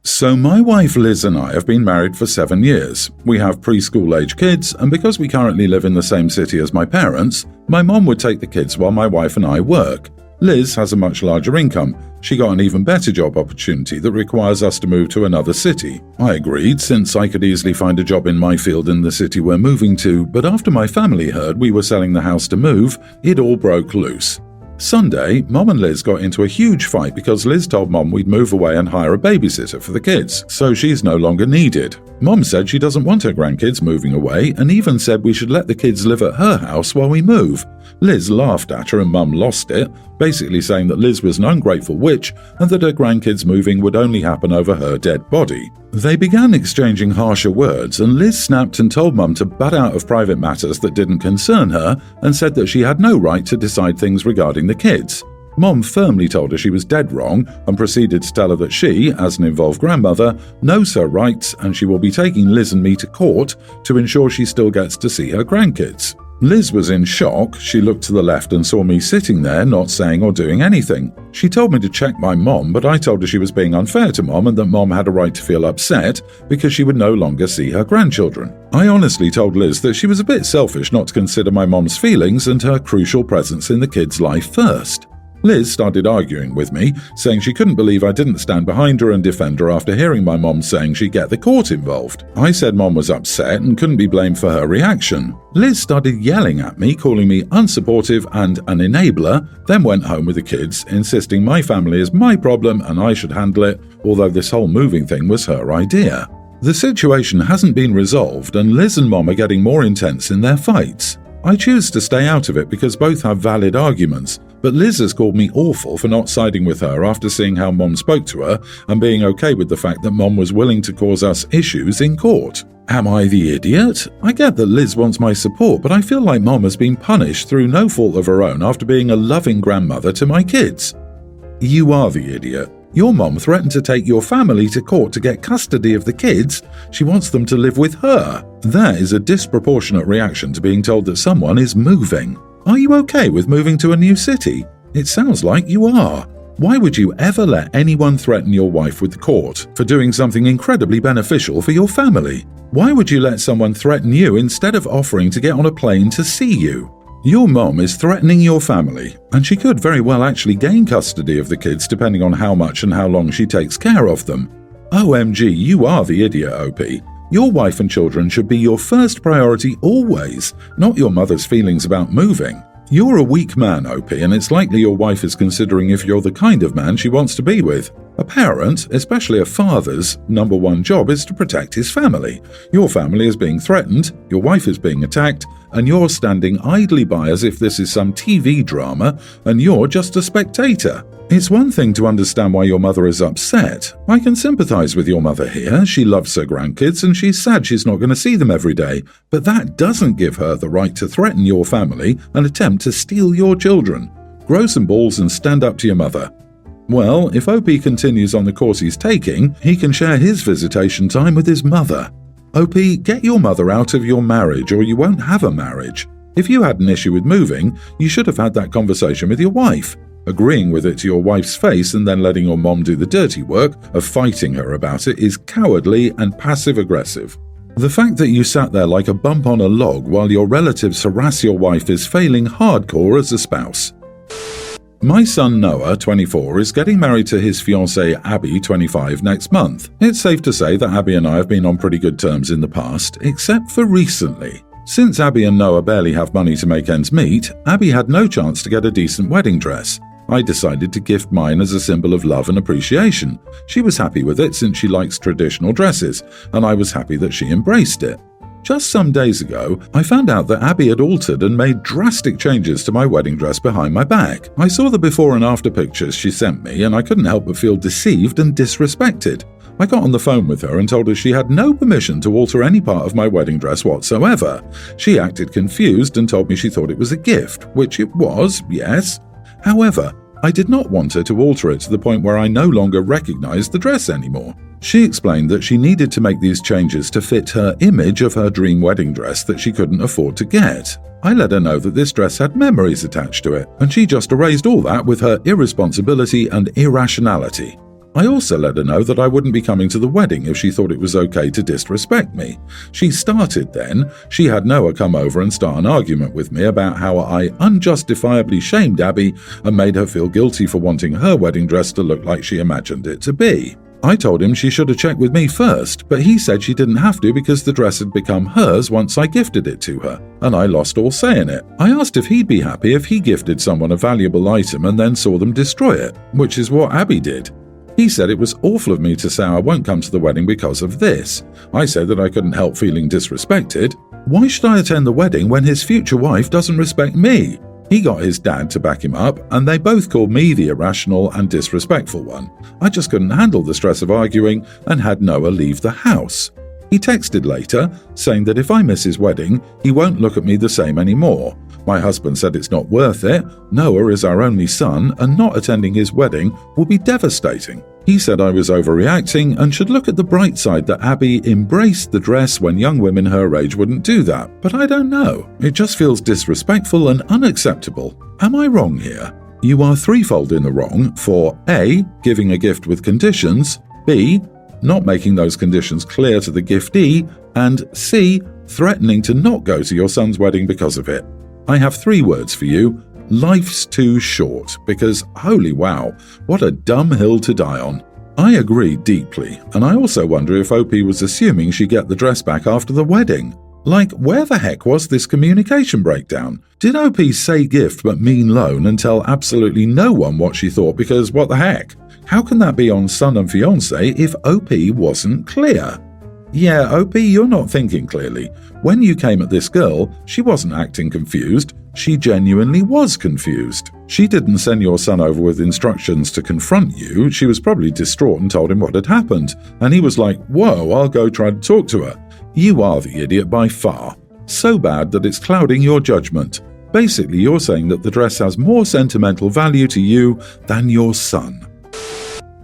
So my wife Liz and I have been married for 7 years. We have preschool-age kids, and because we currently live in the same city as my parents, my mom would take the kids while my wife and I work. Liz has a much larger income. She got an even better job opportunity that requires us to move to another city. I agreed, since I could easily find a job in my field in the city we're moving to, but after my family heard we were selling the house to move, it all broke loose. Sunday, Mom and Liz got into a huge fight because Liz told Mom we'd move away and hire a babysitter for the kids, so she's no longer needed. Mom said she doesn't want her grandkids moving away and even said we should let the kids live at her house while we move. Liz laughed at her and Mum lost it, basically saying that Liz was an ungrateful witch and that her grandkids moving would only happen over her dead body. They began exchanging harsher words and Liz snapped and told Mum to butt out of private matters that didn't concern her and said that she had no right to decide things regarding the kids. Mom firmly told her she was dead wrong and proceeded to tell her that she, as an involved grandmother, knows her rights and she will be taking Liz and me to court to ensure she still gets to see her grandkids. Liz was in shock. She looked to the left and saw me sitting there, not saying or doing anything. She told me to check my mom, but I told her she was being unfair to Mom and that Mom had a right to feel upset because she would no longer see her grandchildren. I honestly told Liz that she was a bit selfish not to consider my mom's feelings and her crucial presence in the kid's life first. Liz started arguing with me, saying she couldn't believe I didn't stand behind her and defend her after hearing my mom saying she'd get the court involved. I said Mom was upset and couldn't be blamed for her reaction. Liz started yelling at me, calling me unsupportive and an enabler, then went home with the kids, insisting my family is my problem and I should handle it, although this whole moving thing was her idea. The situation hasn't been resolved and Liz and Mom are getting more intense in their fights. I choose to stay out of it because both have valid arguments, but Liz has called me awful for not siding with her after seeing how Mom spoke to her and being okay with the fact that Mom was willing to cause us issues in court. Am I the idiot? I get that Liz wants my support, but I feel like Mom has been punished through no fault of her own after being a loving grandmother to my kids. You are the idiot. Your mom threatened to take your family to court to get custody of the kids. She wants them to live with her. That is a disproportionate reaction to being told that someone is moving. Are you okay with moving to a new city? It sounds like you are. Why would you ever let anyone threaten your wife with the court for doing something incredibly beneficial for your family? Why would you let someone threaten you instead of offering to get on a plane to see you? Your mom is threatening your family, and she could very well actually gain custody of the kids depending on how much and how long she takes care of them. OMG, you are the idiot, OP. Your wife and children should be your first priority always, not your mother's feelings about moving. You're a weak man, OP, and it's likely your wife is considering if you're the kind of man she wants to be with. A parent, especially a father's, number one job is to protect his family. Your family is being threatened, your wife is being attacked, and you're standing idly by as if this is some TV drama and you're just a spectator. It's one thing to understand why your mother is upset. I can sympathize with your mother here. She loves her grandkids and she's sad she's not going to see them every day. But that doesn't give her the right to threaten your family and attempt to steal your children. Grow some balls and stand up to your mother. Well, if OP continues on the course he's taking, he can share his visitation time with his mother. OP, get your mother out of your marriage or you won't have a marriage. If you had an issue with moving, you should have had that conversation with your wife. Agreeing with it to your wife's face and then letting your mom do the dirty work of fighting her about it is cowardly and passive-aggressive. The fact that you sat there like a bump on a log while your relatives harass your wife is failing hardcore as a spouse. My son Noah, 24, is getting married to his fiancée Abby, 25, next month. It's safe to say that Abby and I have been on pretty good terms in the past, except for recently. Since Abby and Noah barely have money to make ends meet, Abby had no chance to get a decent wedding dress. I decided to gift mine as a symbol of love and appreciation. She was happy with it since she likes traditional dresses, and I was happy that she embraced it. Just some days ago, I found out that Abby had altered and made drastic changes to my wedding dress behind my back. I saw the before and after pictures she sent me and I couldn't help but feel deceived and disrespected. I got on the phone with her and told her she had no permission to alter any part of my wedding dress whatsoever. She acted confused and told me she thought it was a gift, which it was, yes. However, I did not want her to alter it to the point where I no longer recognized the dress anymore. She explained that she needed to make these changes to fit her image of her dream wedding dress that she couldn't afford to get. I let her know that this dress had memories attached to it, and she just erased all that with her irresponsibility and irrationality. I also let her know that I wouldn't be coming to the wedding if she thought it was okay to disrespect me. She started then. She had Noah come over and start an argument with me about how I unjustifiably shamed Abby and made her feel guilty for wanting her wedding dress to look like she imagined it to be. I told him she should have checked with me first, but he said she didn't have to because the dress had become hers once I gifted it to her, and I lost all say in it. I asked if he'd be happy if he gifted someone a valuable item and then saw them destroy it, which is what Abby did. He said it was awful of me to say I won't come to the wedding because of this. I said that I couldn't help feeling disrespected. Why should I attend the wedding when his future wife doesn't respect me? He got his dad to back him up, and they both called me the irrational and disrespectful one. I just couldn't handle the stress of arguing and had Noah leave the house. He texted later, saying that if I miss his wedding, he won't look at me the same anymore. My husband said it's not worth it. Noah is our only son, and not attending his wedding will be devastating. He said I was overreacting and should look at the bright side that Abby embraced the dress when young women her age wouldn't do that. But I don't know. It just feels disrespectful and unacceptable. Am I wrong here? You are threefold in the wrong for A. Giving a gift with conditions, B. Not making those conditions clear to the giftee, and C. Threatening to not go to your son's wedding because of it. I have 3 words for you. Life's too short, because holy wow, what a dumb hill to die on. I agree deeply, and I also wonder if OP was assuming she'd get the dress back after the wedding. Like, where the heck was this communication breakdown? Did OP say gift but mean loan and tell absolutely no one what she thought because what the heck? How can that be on son and fiancé if OP wasn't clear? Yeah, OP, you're not thinking clearly. When you came at this girl, she wasn't acting confused. She genuinely was confused. She didn't send your son over with instructions to confront you. She was probably distraught and told him what had happened. And he was like, whoa, I'll go try to talk to her. You are the idiot by far. So bad that it's clouding your judgment. Basically, you're saying that the dress has more sentimental value to you than your son.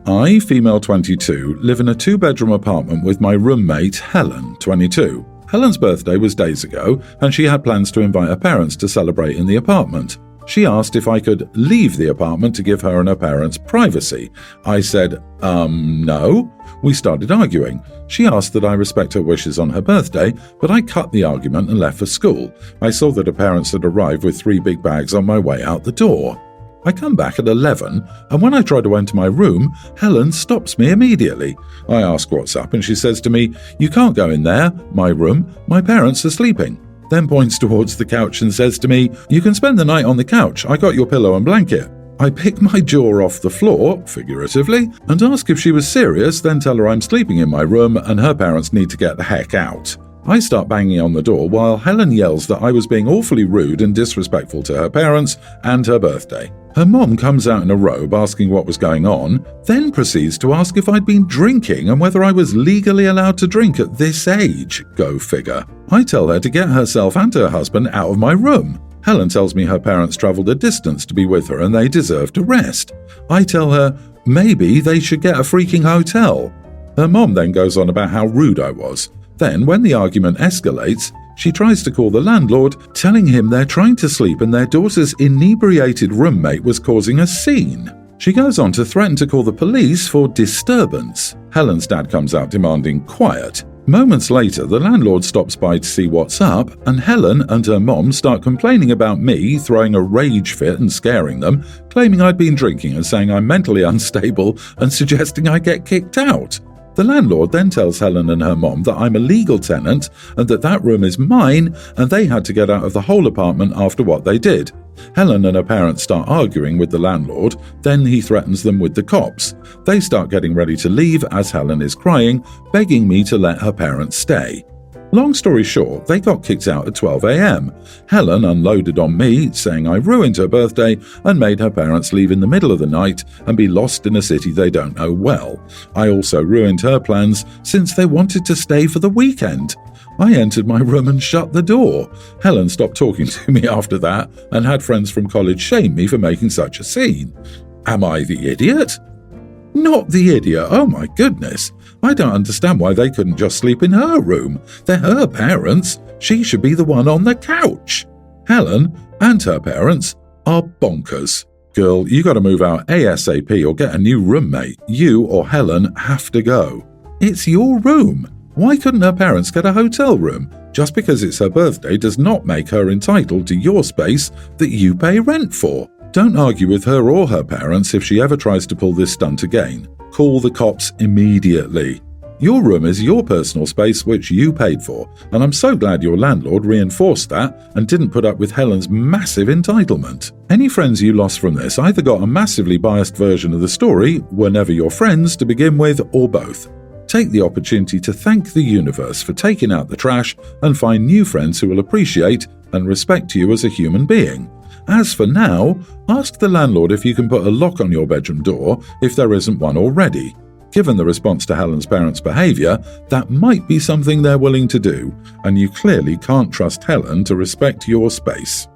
I, female 22, live in a 2-bedroom apartment with my roommate, Helen, 22. Helen's birthday was days ago, and she had plans to invite her parents to celebrate in the apartment. She asked if I could leave the apartment to give her and her parents privacy. I said, no. We started arguing. She asked that I respect her wishes on her birthday, but I cut the argument and left for school. I saw that her parents had arrived with 3 big bags on my way out the door. I come back at 11, and when I try to enter my room, Helen stops me immediately. I ask what's up, and she says to me, "You can't go in there, my room, my parents are sleeping." Then points towards the couch and says to me, "You can spend the night on the couch, I got your pillow and blanket." I pick my jaw off the floor, figuratively, and ask if she was serious, then tell her I'm sleeping in my room and her parents need to get the heck out. I start banging on the door while Helen yells that I was being awfully rude and disrespectful to her parents and her birthday. Her mom comes out in a robe asking what was going on, then proceeds to ask if I'd been drinking and whether I was legally allowed to drink at this age. Go figure. I tell her to get herself and her husband out of my room. Helen tells me her parents travelled a distance to be with her and they deserve to rest. I tell her maybe they should get a freaking hotel. Her mom then goes on about how rude I was. Then, when the argument escalates, she tries to call the landlord, telling him they're trying to sleep and their daughter's inebriated roommate was causing a scene. She goes on to threaten to call the police for disturbance. Helen's dad comes out demanding quiet. Moments later, the landlord stops by to see what's up, and Helen and her mom start complaining about me throwing a rage fit and scaring them, claiming I'd been drinking and saying I'm mentally unstable and suggesting I get kicked out. The landlord then tells Helen and her mom that I'm a legal tenant and that room is mine and they had to get out of the whole apartment after what they did. Helen and her parents start arguing with the landlord, then he threatens them with the cops. They start getting ready to leave as Helen is crying, begging me to let her parents stay. Long story short, they got kicked out at 12 a.m. Helen unloaded on me, saying I ruined her birthday and made her parents leave in the middle of the night and be lost in a city they don't know well. I also ruined her plans since they wanted to stay for the weekend. I entered my room and shut the door. Helen stopped talking to me after that and had friends from college shame me for making such a scene. Am I the idiot? Not the idiot, oh my goodness. I don't understand why they couldn't just sleep in her room. They're her parents. She should be the one on the couch. Helen and her parents are bonkers. Girl, you gotta move out ASAP or get a new roommate. You or Helen have to go. It's your room. Why couldn't her parents get a hotel room? Just because it's her birthday does not make her entitled to your space that you pay rent for. Don't argue with her or her parents if she ever tries to pull this stunt again. Call the cops immediately. Your room is your personal space which you paid for, and I'm so glad your landlord reinforced that and didn't put up with Helen's massive entitlement. Any friends you lost from this either got a massively biased version of the story, were never your friends to begin with, or both. Take the opportunity to thank the universe for taking out the trash and find new friends who will appreciate and respect you as a human being. As for now, ask the landlord if you can put a lock on your bedroom door if there isn't one already. Given the response to Helen's parents' behaviour, that might be something they're willing to do, and you clearly can't trust Helen to respect your space.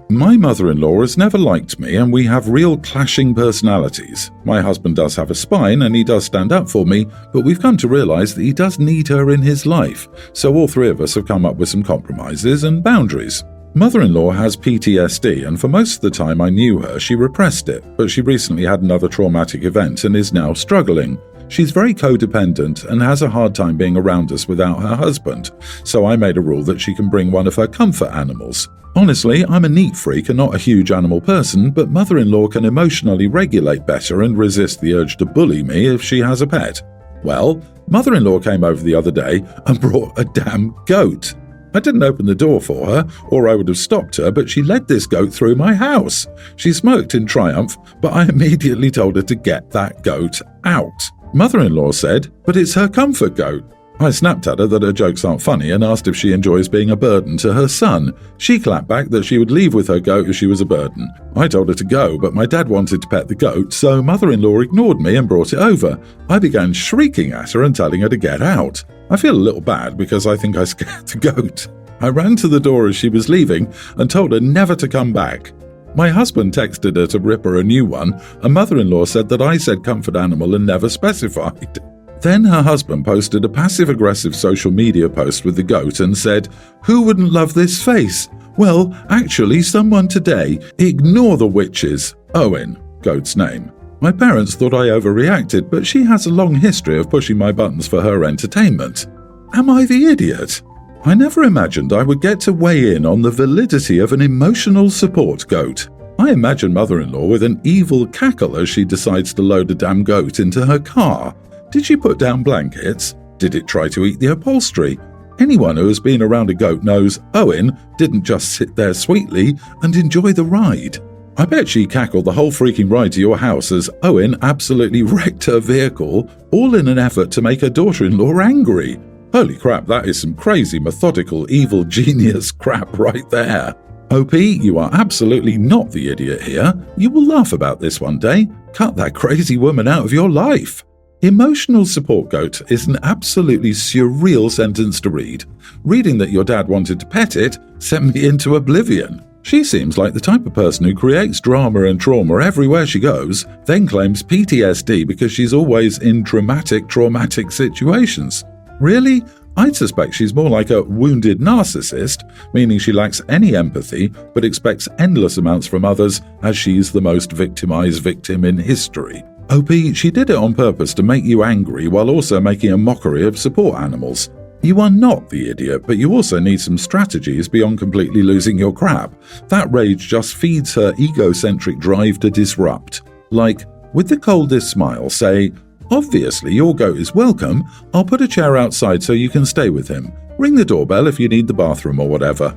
My mother-in-law has never liked me and we have real clashing personalities. My husband does have a spine and he does stand up for me, but we've come to realise that he does need her in his life, so all three of us have come up with some compromises and boundaries. Mother-in-law has PTSD, and for most of the time I knew her, she repressed it, but she recently had another traumatic event and is now struggling. She's very codependent and has a hard time being around us without her husband, so I made a rule that she can bring one of her comfort animals. Honestly, I'm a neat freak and not a huge animal person, but mother-in-law can emotionally regulate better and resist the urge to bully me if she has a pet. Well, mother-in-law came over the other day and brought a damn goat. I didn't open the door for her, or I would have stopped her, but she led this goat through my house. She smirked in triumph, but I immediately told her to get that goat out. Mother-in-law said, but it's her comfort goat. I snapped at her that her jokes aren't funny and asked if she enjoys being a burden to her son. She clapped back that she would leave with her goat if she was a burden. I told her to go, but my dad wanted to pet the goat, so mother-in-law ignored me and brought it over. I began shrieking at her and telling her to get out. I feel a little bad because I think I scared the goat. I ran to the door as she was leaving and told her never to come back. My husband texted her to rip her a new one, and mother-in-law said that I said comfort animal and never specified. Then her husband posted a passive-aggressive social media post with the goat and said, "Who wouldn't love this face? Well, actually, someone today. Ignore the witches." Owen, goat's name. My parents thought I overreacted, but she has a long history of pushing my buttons for her entertainment. Am I the idiot? I never imagined I would get to weigh in on the validity of an emotional support goat. I imagine mother-in-law with an evil cackle as she decides to load a damn goat into her car. Did she put down blankets? Did it try to eat the upholstery? Anyone who has been around a goat knows Owen didn't just sit there sweetly and enjoy the ride. I bet she cackled the whole freaking ride to your house as Owen absolutely wrecked her vehicle, all in an effort to make her daughter-in-law angry. Holy crap, that is some crazy, methodical, evil genius crap right there. OP, you are absolutely not the idiot here. You will laugh about this one day. Cut that crazy woman out of your life. Emotional support goat is an absolutely surreal sentence to read. Reading that your dad wanted to pet it sent me into oblivion. She seems like the type of person who creates drama and trauma everywhere she goes, then claims PTSD because she's always in traumatic situations. Really? I'd suspect she's more like a wounded narcissist, meaning she lacks any empathy but expects endless amounts from others as she's the most victimized victim in history. OP, she did it on purpose to make you angry while also making a mockery of support animals. You are not the idiot, but you also need some strategies beyond completely losing your crap. That rage just feeds her egocentric drive to disrupt. Like, with the coldest smile, say, "Obviously your goat is welcome. I'll put a chair outside so you can stay with him. Ring the doorbell if you need the bathroom or whatever."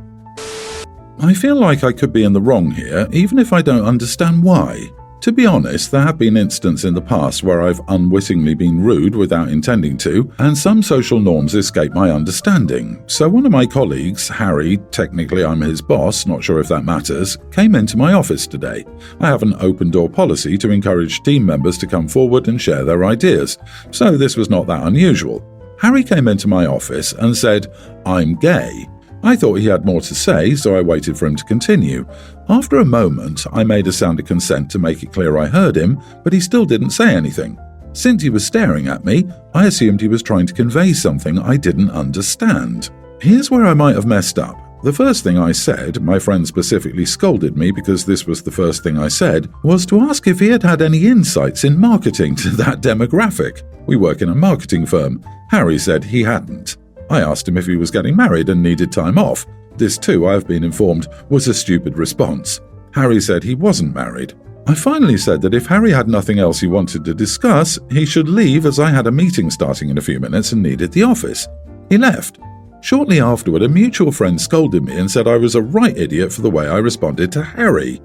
I feel like I could be in the wrong here, even if I don't understand why. To be honest, there have been instances in the past where I've unwittingly been rude without intending to, and some social norms escape my understanding. So one of my colleagues, Harry, technically I'm his boss, not sure if that matters, came into my office today. I have an open door policy to encourage team members to come forward and share their ideas, so this was not that unusual. Harry came into my office and said, "I'm gay." I thought he had more to say, so I waited for him to continue. After a moment, I made a sound of consent to make it clear I heard him, but he still didn't say anything. Since he was staring at me, I assumed he was trying to convey something I didn't understand. Here's where I might have messed up. The first thing I said, my friend specifically scolded me because this was the first thing I said, was to ask if he had had any insights in marketing to that demographic. We work in a marketing firm. Harry said he hadn't. I asked him if he was getting married and needed time off. This too, I have been informed, was a stupid response. Harry said he wasn't married. I finally said that if Harry had nothing else he wanted to discuss, he should leave as I had a meeting starting in a few minutes and needed the office. He left. Shortly afterward, a mutual friend scolded me and said I was a right idiot for the way I responded to Harry.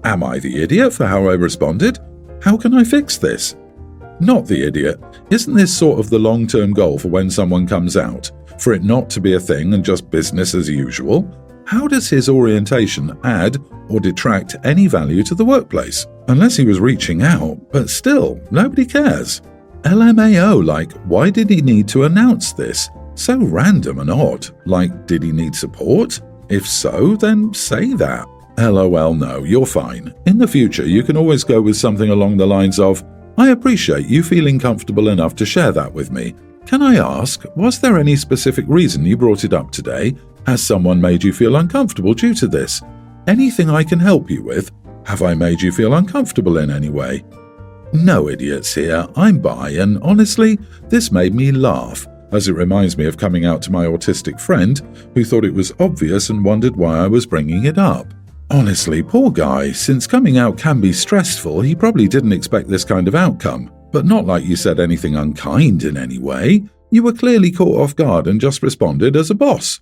Am I the idiot for how I responded? How can I fix this? Not the idiot. Isn't this sort of the long-term goal for when someone comes out? For it not to be a thing and just business as usual? How does his orientation add or detract any value to the workplace? Unless he was reaching out, but still, nobody cares. LMAO, like, why did he need to announce this? So random and odd. Like, did he need support? If so, then say that. LOL, no, you're fine. In the future, you can always go with something along the lines of, I appreciate you feeling comfortable enough to share that with me. Can I ask, was there any specific reason you brought it up today? Has someone made you feel uncomfortable due to this? Anything I can help you with? Have I made you feel uncomfortable in any way? No idiots here, I'm bi, and honestly, this made me laugh, as it reminds me of coming out to my autistic friend who thought it was obvious and wondered why I was bringing it up. Honestly, poor guy, since coming out can be stressful, he probably didn't expect this kind of outcome. But not like you said anything unkind in any way. You were clearly caught off guard and just responded as a boss.